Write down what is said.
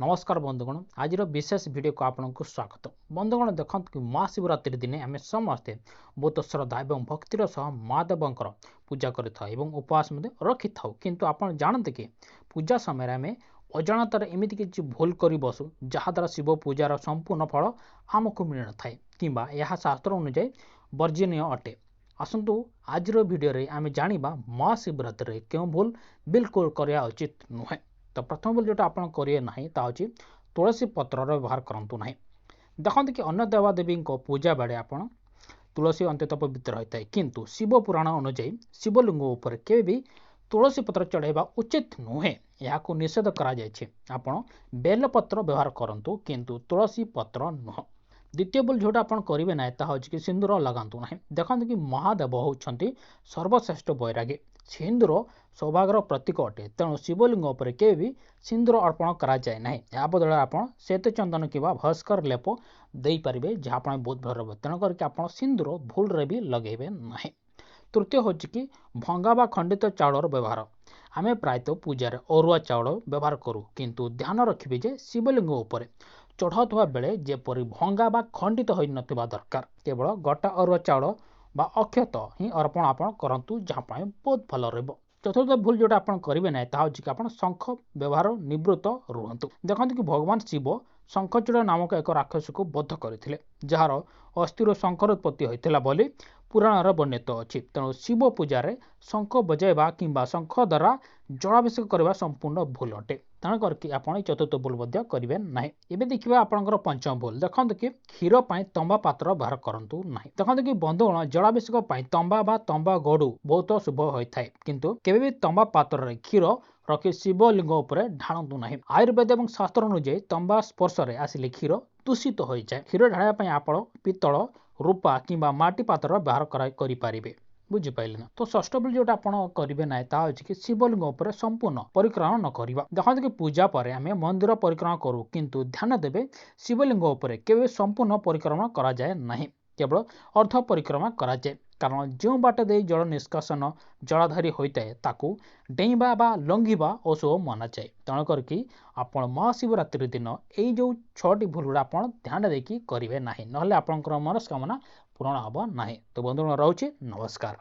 नमस्कार बंधुगण आज विशेष वीडियो को आपको स्वागत। बंधुगण देखते कि महाशिवरात्रि दिन आम समस्ते बहुत श्रद्धा और भक्तिर सह महादेवर पूजा कर उपवास रखि था किंतु आप जानते कि पूजा समय आम अजाणतार एमती किसी भूल कर बसु जहाद्वारा शिव पूजार संपूर्ण फल आमको मिल न था कि शास्त्र अनुजाई वर्जनीय अटे। आसतु आज भिडियो आम जाना महाशिवरात्रि क्यों भूल बिल्कुल करवा उचित नुहे। तो प्रथम भूल जोटा आप करेंगे ना ताकि तुलसी पत्र व्यवहार करूँ ना। देखते कि अन्य देवादेवी पूजा बेड़े आप तुलसी अंत्यत पवित्र होता है किंतु शिव पुराण अनुजाई शिवलिंग उपर के भी तुलसी पत्र चढ़ावा उचित नुहे। यह निषेध कर बेलपत्र व्यवहार करूँ किंतु तुलसी पत्र नुह। द्वितीय भूल जोटा आप करेंगे ना कि सिंदूर लगातु ना। देखते कि महादेव होती सर्वश्रेष्ठ बैरागी सिंदूर सौभाग्यर प्रतीक अटे तेणु शिवलिंग उपर के भी सिंदूर अर्पण कराए ना। या बदल आप श्वेत चंदन कि भास्कर लेप दे पारे जहाँ बहुत भल रहा तेणुक आप सिंदूर भूल भी लगेबे ना। तृतीय हूँ कि भंगा बा खंडित चाउल व्यवहार आम प्रायतः पूजार अरुआ चाउल व्यवहार करूँ किंतु ध्यान रखिए जे शिवलिंग उपर चढ़ावा बेले जेपरी भंगा बा खंडित हो नथिबा दरकार केवल गोटा अरुआ चाउल बा अक्षत ही अर्पण आप करूँ जहाँ बहुत भल रहा। चतुर्थ भूल जोटा आप करेंगे ना कि आप शंख व्यवहार निवृत्त रुहतु। देखते कि भगवान शिव शंखचूड़ नामक एक राक्षस को बध करते जार अस्थिर शंकर उत्पत्ति होता बोली पुराण वर्णित अच्छी तेणु शिव पूजार शंख बजाइबा कि शंख द्वारा जलाभिषेक करने संपूर्ण भूल अटे तेणुक आप चतुर्थ भूल करेंगे ना। एवं देखिए आपंकर पंचम भूल देखते कि क्षीर तंबा पात्र व्यवहार करूँ ना। देखते कि बंधुगण जलाभिषेक तंबा बा तंबा गड़ू बहुत शुभ होता है किंतु केवे भी तंबा पात्र क्षीर रखी शिवलिंग उपर ढाणु ना। आयुर्वेद और शास्त्र अनुजाई तंबा स्पर्श आसिले क्षीर दूषित हो जाए। क्षीर ढाड़ा आप पितल रूपा कि माटी पात्र व्यवहार करें बुझिपारे ना। तो षष्ठ भूल जोटा आप करेंगे ना कि शिवलिंग उपर संपूर्ण परिक्रमा न करवा। देखते कि पूजा पर आम मंदिर परिक्रमा करूँ किंतु ध्यान देवे शिवलिंग उपर केवे संपूर्ण परिक्रमा कराए ना केवल अर्ध परिक्रमा कराए कारण जो बाट दे जल निष्कासन जलाधारी होता है ताकू डेइबा बा लंघिबा अशुभ माना जाए तेणुक आप महाशिवरात्रि दिन यही जो 6टी भूल गुड़ा आप ध्यान देकी करेंगे ना ना आपंकर मनस्कामना पूरण हम ना। तो बंधुगण रोचे नमस्कार।